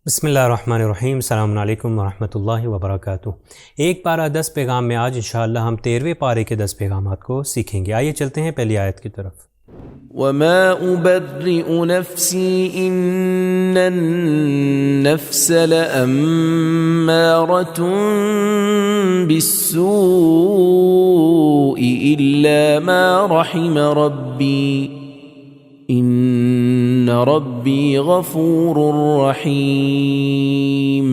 بسم اللہ الرحمن الرحیم، السلام علیکم ورحمۃ اللہ وبرکاتہ۔ ایک پارہ 10 پیغام میں آج انشاءاللہ ہم 13ویں پارے کے 10 پیغامات کو سیکھیں گے۔ آئیے چلتے ہیں پہلی آیت کی طرف۔ وما أبرئ نفسي إن النفس لأمارة بالسوء إلا ما رحم ربي إن ربي غفور رحيم۔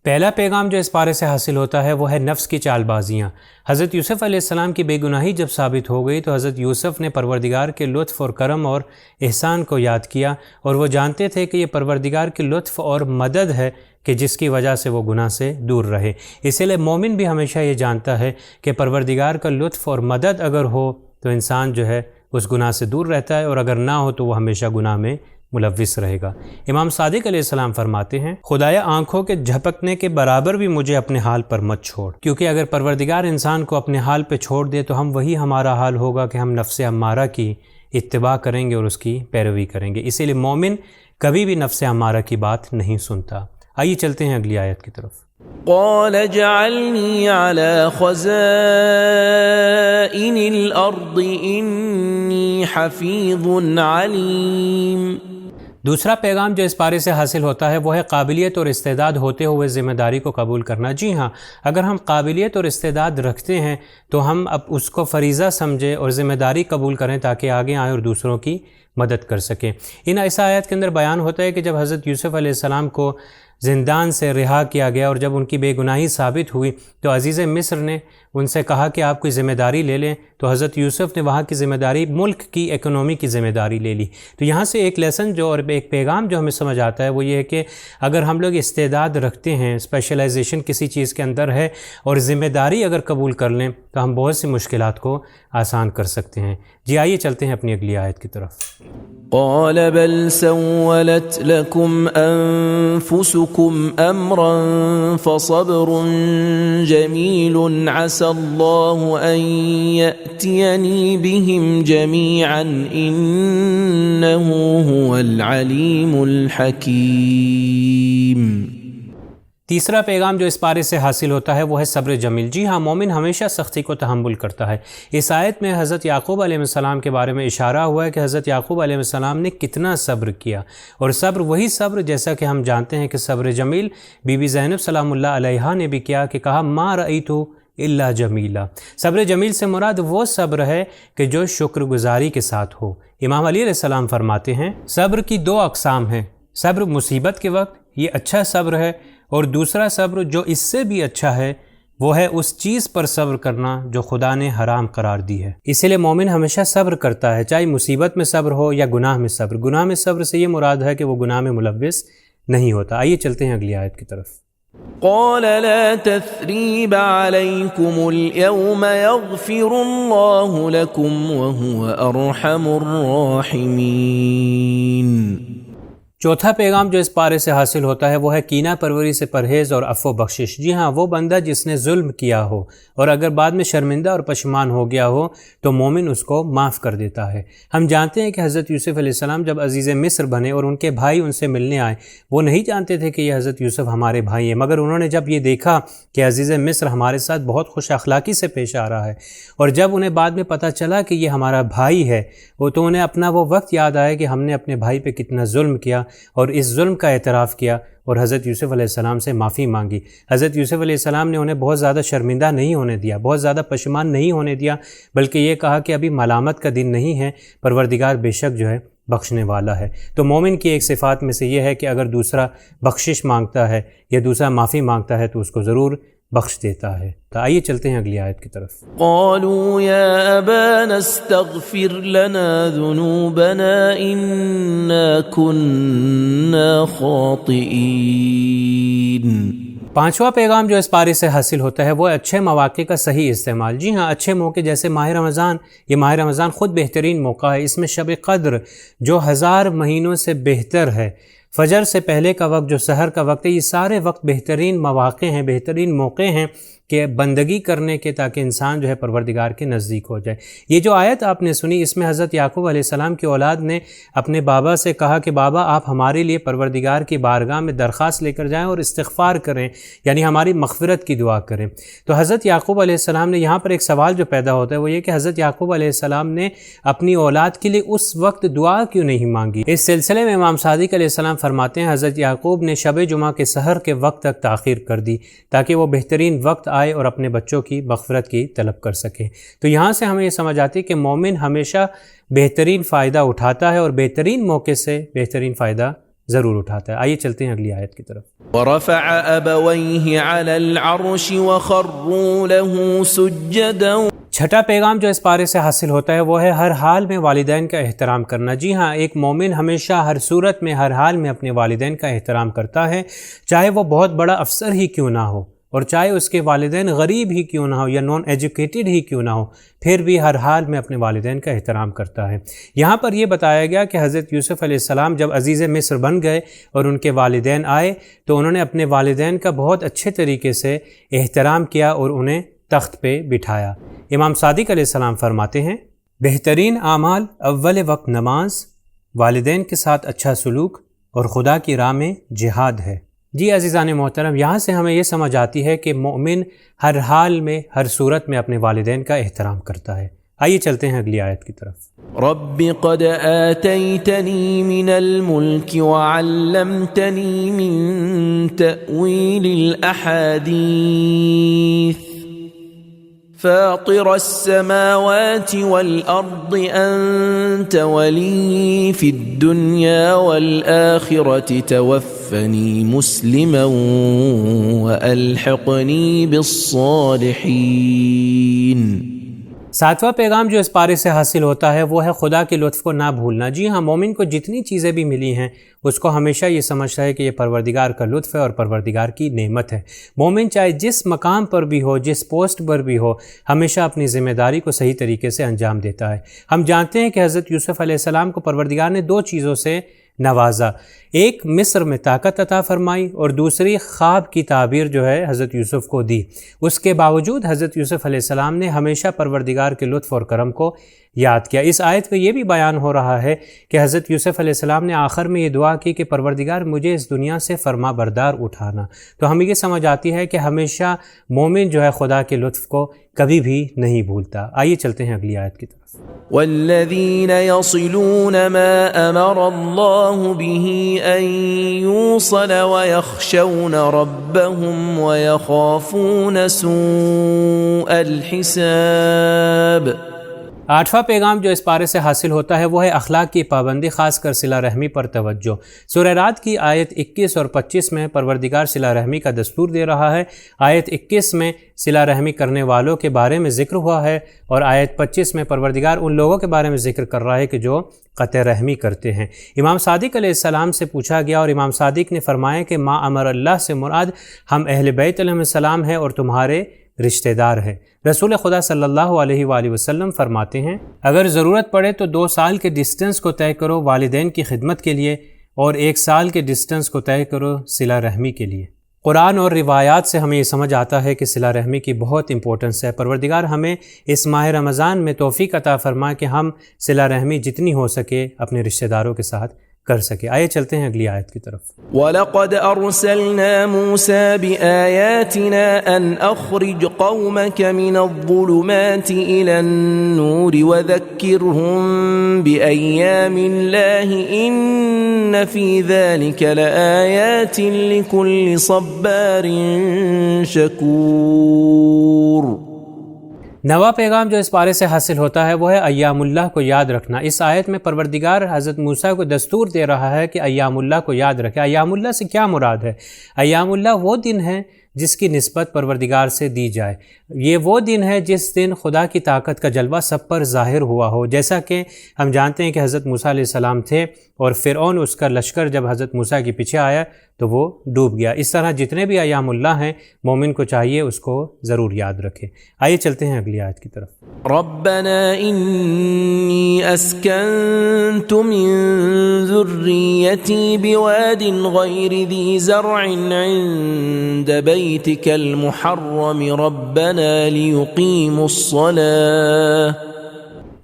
پہلا پیغام جو اس پارے سے حاصل ہوتا ہے وہ ہے نفس کی چال بازیاں۔ حضرت یوسف علیہ السلام کی بے گناہی جب ثابت ہو گئی تو حضرت یوسف نے پروردگار کے لطف اور کرم اور احسان کو یاد کیا، اور وہ جانتے تھے کہ یہ پروردگار کی لطف اور مدد ہے کہ جس کی وجہ سے وہ گناہ سے دور رہے۔ اسی لیے مومن بھی ہمیشہ یہ جانتا ہے کہ پروردگار کا لطف اور مدد اگر ہو تو انسان جو ہے اس گناہ سے دور رہتا ہے، اور اگر نہ ہو تو وہ ہمیشہ گناہ میں ملوث رہے گا۔ امام صادق علیہ السلام فرماتے ہیں، خدایا آنکھوں کے جھپکنے کے برابر بھی مجھے اپنے حال پر مت چھوڑ، کیونکہ اگر پروردگار انسان کو اپنے حال پہ چھوڑ دے تو ہم وہی ہمارا حال ہوگا کہ ہم نفس امارہ کی اتباع کریں گے اور اس کی پیروی کریں گے۔ اسی لیے مومن کبھی بھی نفس امارہ کی بات نہیں سنتا۔ آئیے چلتے ہیں اگلی آیت کی طرف۔ قال اجعلني على خزائن الأرض إني حفيظ عليم۔ دوسرا پیغام جو اس پارے سے حاصل ہوتا ہے وہ ہے قابلیت اور استعداد ہوتے ہوئے ذمہ داری کو قبول کرنا۔ جی ہاں، اگر ہم قابلیت اور استعداد رکھتے ہیں تو ہم اب اس کو فریضہ سمجھیں اور ذمہ داری قبول کریں تاکہ آگے آئیں اور دوسروں کی مدد کر سکیں۔ ان ایسا آیت کے اندر بیان ہوتا ہے کہ جب حضرت یوسف علیہ السلام کو زندان سے رہا کیا گیا اور جب ان کی بے گناہی ثابت ہوئی تو عزیز مصر نے ان سے کہا کہ آپ کوئی ذمہ داری لے لیں، تو حضرت یوسف نے وہاں کی ذمہ داری، ملک کی اکنومی کی ذمہ داری لے لی۔ تو یہاں سے ایک لیسن جو اور ایک پیغام جو ہمیں سمجھ آتا ہے وہ یہ ہے کہ اگر ہم لوگ استعداد رکھتے ہیں، اسپیشلائزیشن کسی چیز کے اندر ہے اور ذمہ داری اگر قبول کر لیں تو ہم بہت سی مشکلات کو آسان کر سکتے ہیں۔ جی آئیے چلتے ہیں اپنی اگلی آیت کی طرف۔ قال بل سولت لكم أنفسكم أمرا فصبر جميل عسى الله أن يأتيني بهم جميعا إنه هو العليم الحكيم۔ تیسرا پیغام جو اس پارے سے حاصل ہوتا ہے وہ ہے صبر جمیل۔ جی ہاں، مومن ہمیشہ سختی کو تحمل کرتا ہے۔ اس آیت میں حضرت یعقوب علیہ السلام کے بارے میں اشارہ ہوا ہے کہ حضرت یعقوب علیہ السلام نے کتنا صبر کیا، اور صبر وہی صبر جیسا کہ ہم جانتے ہیں کہ صبر جمیل بی بی زینب سلام اللہ علیہا نے بھی کیا کہ کہا ما رأیت الا جمیلا۔ صبر جمیل سے مراد وہ صبر ہے کہ جو شکر گزاری کے ساتھ ہو۔ امام علی علیہ السلام فرماتے ہیں صبر کی 2 اقسام ہیں، صبر مصیبت کے وقت، یہ اچھا صبر ہے، اور دوسرا صبر جو اس سے بھی اچھا ہے وہ ہے اس چیز پر صبر کرنا جو خدا نے حرام قرار دی ہے۔ اسی لیے مومن ہمیشہ صبر کرتا ہے، چاہے مصیبت میں صبر ہو یا گناہ میں صبر۔ گناہ میں صبر سے یہ مراد ہے کہ وہ گناہ میں ملوث نہیں ہوتا۔ آئیے چلتے ہیں اگلی آیت کی طرف۔ قال لا تثريب عليكم اليوم يغفر الله لكم وهو أرحم الراحمين۔ چوتھا پیغام جو اس پارے سے حاصل ہوتا ہے وہ ہے کینہ پروری سے پرہیز اور عفو بخشش۔ جی ہاں، وہ بندہ جس نے ظلم کیا ہو اور اگر بعد میں شرمندہ اور پشیمان ہو گیا ہو تو مومن اس کو معاف کر دیتا ہے۔ ہم جانتے ہیں کہ حضرت یوسف علیہ السلام جب عزیز مصر بنے اور ان کے بھائی ان سے ملنے آئے، وہ نہیں جانتے تھے کہ یہ حضرت یوسف ہمارے بھائی ہیں، مگر انہوں نے جب یہ دیکھا کہ عزیز مصر ہمارے ساتھ بہت خوش اخلاقی سے پیش آ رہا ہے، اور جب انہیں بعد میں پتہ چلا کہ یہ ہمارا بھائی ہے، تو انہیں اپنا وہ وقت یاد آیا کہ ہم نے اپنے بھائی پہ کتنا ظلم کیا، اور اس ظلم کا اعتراف کیا اور حضرت یوسف علیہ السلام سے معافی مانگی۔ حضرت یوسف علیہ السلام نے انہیں بہت زیادہ شرمندہ نہیں ہونے دیا، بہت زیادہ پشیمان نہیں ہونے دیا، بلکہ یہ کہا کہ ابھی ملامت کا دن نہیں ہے، پروردگار بے شک جو ہے بخشنے والا ہے۔ تو مومن کی ایک صفات میں سے یہ ہے کہ اگر دوسرا بخشش مانگتا ہے یا دوسرا معافی مانگتا ہے تو اس کو ضرور بخش دیتا ہے۔ تو آئیے چلتے ہیں اگلی آیت کی طرف۔ قالوا يا أبانا استغفر لنا ذنوبنا إنا كنا خاطئين۔ پانچواں پیغام جو اس پارے سے حاصل ہوتا ہے وہ اچھے مواقع کا صحیح استعمال۔ جی ہاں، اچھے موقع جیسے ماہ رمضان، یہ ماہ رمضان خود بہترین موقع ہے۔ اس میں شب قدر جو 1000 مہینوں سے بہتر ہے، فجر سے پہلے کا وقت جو سحر کا وقت ہے، یہ سارے وقت بہترین مواقع ہیں، بہترین موقع ہیں کہ بندگی کرنے کے، تاکہ انسان جو ہے پروردگار کے نزدیک ہو جائے۔ یہ جو آیت آپ نے سنی، اس میں حضرت یعقوب علیہ السلام کی اولاد نے اپنے بابا سے کہا کہ بابا آپ ہمارے لیے پروردگار کی بارگاہ میں درخواست لے کر جائیں اور استغفار کریں، یعنی ہماری مغفرت کی دعا کریں۔ تو حضرت یعقوب علیہ السلام نے یہاں پر ایک سوال جو پیدا ہوتا ہے وہ یہ کہ حضرت یعقوب علیہ السلام نے اپنی اولاد کے لیے اس وقت دعا کیوں نہیں مانگی؟ اس سلسلے میں امام صادق علیہ السلام فرماتے ہیں حضرت یعقوب نے شب جمعہ کے سحر کے وقت تک تاخیر کر دی تاکہ وہ بہترین وقت آئے اور اپنے بچوں کی مغفرت کی طلب کر سکے۔ تو یہاں سے ہمیں یہ سمجھ آتی ہے کہ مومن ہمیشہ بہترین فائدہ اٹھاتا ہے اور بہترین موقع سے بہترین فائدہ ضرور اٹھاتا ہے۔ آئیے چلتے ہیں اگلی آیت کی طرف۔ ورفع أبويه على العرش وخروا له سجدا۔ چھٹا پیغام جو اس پارے سے حاصل ہوتا ہے وہ ہے ہر حال میں والدین کا احترام کرنا۔ جی ہاں، ایک مومن ہمیشہ ہر صورت میں ہر حال میں اپنے والدین کا احترام کرتا ہے، چاہے وہ بہت بڑا افسر ہی کیوں نہ ہو اور چاہے اس کے والدین غریب ہی کیوں نہ ہو یا نان ایجوکیٹڈ ہی کیوں نہ ہو، پھر بھی ہر حال میں اپنے والدین کا احترام کرتا ہے۔ یہاں پر یہ بتایا گیا کہ حضرت یوسف علیہ السلام جب عزیز مصر بن گئے اور ان کے والدین آئے تو انہوں نے اپنے والدین کا بہت اچھے طریقے سے احترام کیا اور انہیں تخت پہ بٹھایا۔ امام صادق علیہ السلام فرماتے ہیں بہترین اعمال اول وقت نماز، والدین کے ساتھ اچھا سلوک اور خدا کی راہ میں جہاد ہے۔ جی عزیزان محترم، یہاں سے ہمیں یہ سمجھ آتی ہے کہ مومن ہر حال میں ہر صورت میں اپنے والدین کا احترام کرتا ہے۔ آئیے چلتے ہیں اگلی آیت کی طرف۔ رب قد آتيتني من الملك وعلمتني من تأويل الأحاديث فاطر السماوات والأرض أنت ولي في الدنيا والآخرة توفني مسلما وألحقني بالصالحين۔ ساتواں پیغام جو اس پارے سے حاصل ہوتا ہے وہ ہے خدا کے لطف کو نہ بھولنا۔ جی ہاں، مومن کو جتنی چیزیں بھی ملی ہیں اس کو ہمیشہ یہ سمجھتا ہے کہ یہ پروردگار کا لطف ہے اور پروردگار کی نعمت ہے۔ مومن چاہے جس مقام پر بھی ہو، جس پوسٹ پر بھی ہو، ہمیشہ اپنی ذمہ داری کو صحیح طریقے سے انجام دیتا ہے۔ ہم جانتے ہیں کہ حضرت یوسف علیہ السلام کو پروردگار نے دو چیزوں سے نوازا، ایک مصر میں طاقت عطا فرمائی اور دوسری خواب کی تعبیر جو ہے حضرت یوسف کو دی۔ اس کے باوجود حضرت یوسف علیہ السلام نے ہمیشہ پروردگار کے لطف اور کرم کو یاد کیا۔ اس آیت میں یہ بھی بیان ہو رہا ہے کہ حضرت یوسف علیہ السلام نے آخر میں یہ دعا کی کہ پروردگار مجھے اس دنیا سے فرما بردار اٹھانا۔ تو ہمیں یہ سمجھ آتی ہے کہ ہمیشہ مومن جو ہے خدا کے لطف کو کبھی بھی نہیں بھولتا۔ آئیے چلتے ہیں اگلی آیت کی طرف۔ والذين يصلون ما أمر الله به أن يوصل ويخشون ربهم ويخافون سوء الحساب۔ آٹھواں پیغام جو اس پارے سے حاصل ہوتا ہے وہ ہے اخلاق کی پابندی، خاص کر صلہ رحمی پر توجہ۔ سورہ رعد کی آیت 21 اور 25 میں پروردگار صلہ رحمی کا دستور دے رہا ہے۔ آیت 21 میں صلہ رحمی کرنے والوں کے بارے میں ذکر ہوا ہے اور آیت 25 میں پروردگار ان لوگوں کے بارے میں ذکر کر رہا ہے کہ جو قطع رحمی کرتے ہیں۔ امام صادق علیہ السلام سے پوچھا گیا اور امام صادق نے فرمایا کہ ما امر اللہ سے مراد ہم اہل بیت علیہ السلام ہیں اور تمہارے رشتہ دار ہیں۔ رسول خدا صلی اللہ علیہ وآلہ وسلم فرماتے ہیں اگر ضرورت پڑے تو 2 سال کے ڈسٹنس کو طے کرو والدین کی خدمت کے لیے اور 1 سال کے ڈسٹنس کو طے کرو صلہ رحمی کے لیے۔ قرآن اور روایات سے ہمیں یہ سمجھ آتا ہے کہ صلہ رحمی کی بہت امپورٹنس ہے۔ پروردگار ہمیں اس ماہ رمضان میں توفیق عطا فرمائے کہ ہم صلہ رحمی جتنی ہو سکے اپنے رشتہ داروں کے ساتھ کر سکے۔ آئیے چلتے ہیں اگلی آیت کی طرف۔ وَلَقَدْ أَرْسَلْنَا مُوسَى بِآيَاتِنَا أَنْ أَخْرِجْ قَوْمَكَ مِنَ الظُّلُمَاتِ إِلَى النُّورِ وَذَكِّرْهُمْ بِأَيَّامِ اللَّهِ إِنَّ فِي ذَلِكَ لَآيَاتٍ لِكُلِّ صَبَّارٍ شَكُورٍ۔ نواں پیغام جو اس پارے سے حاصل ہوتا ہے وہ ہے ایام اللہ کو یاد رکھنا۔ اس آیت میں پروردگار حضرت موسیٰ کو دستور دے رہا ہے کہ ایام اللہ کو یاد رکھے۔ ایام اللہ سے کیا مراد ہے؟ ایام اللہ وہ دن ہے جس کی نسبت پروردگار سے دی جائے۔ یہ وہ دن ہے جس دن خدا کی طاقت کا جلوہ سب پر ظاہر ہوا ہو، جیسا کہ ہم جانتے ہیں کہ حضرت موسیٰ علیہ السلام تھے اور فرعون اس کا لشکر جب حضرت موسیٰ کے پیچھے آیا تو وہ ڈوب گیا۔ اس طرح جتنے بھی ایام اللہ ہیں مومن کو چاہیے اس کو ضرور یاد رکھے۔ آئیے چلتے ہیں اگلی آیت کی طرف۔ ربنا انی اسکنت من ذریتی بواد غیر ذی زرع عند بیتک المحرم ربنا لیقیموا الصلاة۔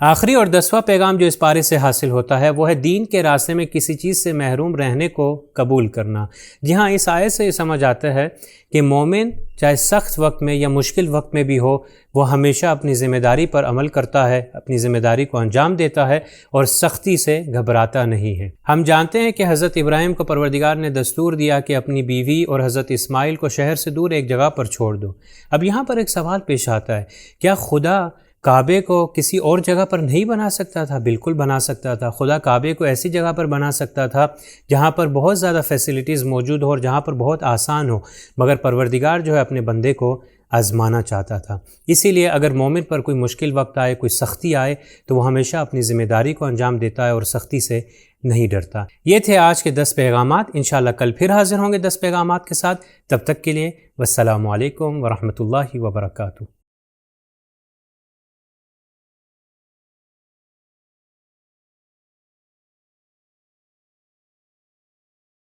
آخری اور 10واں پیغام جو اس پارے سے حاصل ہوتا ہے وہ ہے دین کے راستے میں کسی چیز سے محروم رہنے کو قبول کرنا۔ جی ہاں، اس آیت سے یہ سمجھ آتا ہے کہ مومن چاہے سخت وقت میں یا مشکل وقت میں بھی ہو، وہ ہمیشہ اپنی ذمہ داری پر عمل کرتا ہے، اپنی ذمہ داری کو انجام دیتا ہے اور سختی سے گھبراتا نہیں ہے۔ ہم جانتے ہیں کہ حضرت ابراہیم کو پروردگار نے دستور دیا کہ اپنی بیوی اور حضرت اسماعیل کو شہر سے دور ایک جگہ پر چھوڑ دو۔ اب یہاں پر ایک سوال پیش آتا ہے، کیا خدا کعبے کو کسی اور جگہ پر نہیں بنا سکتا تھا؟ بالکل بنا سکتا تھا۔ خدا کعبے کو ایسی جگہ پر بنا سکتا تھا جہاں پر بہت زیادہ فیسلٹیز موجود ہو اور جہاں پر بہت آسان ہو، مگر پروردگار جو ہے اپنے بندے کو آزمانا چاہتا تھا۔ اسی لیے اگر مومن پر کوئی مشکل وقت آئے، کوئی سختی آئے، تو وہ ہمیشہ اپنی ذمہ داری کو انجام دیتا ہے اور سختی سے نہیں ڈرتا۔ یہ تھے آج کے 10 پیغامات۔ انشاءاللہ کل پھر حاضر ہوں گے 10 پیغامات کے ساتھ۔ تب تک کے لیے والسلام علیکم ورحمۃ اللہ وبرکاتہ۔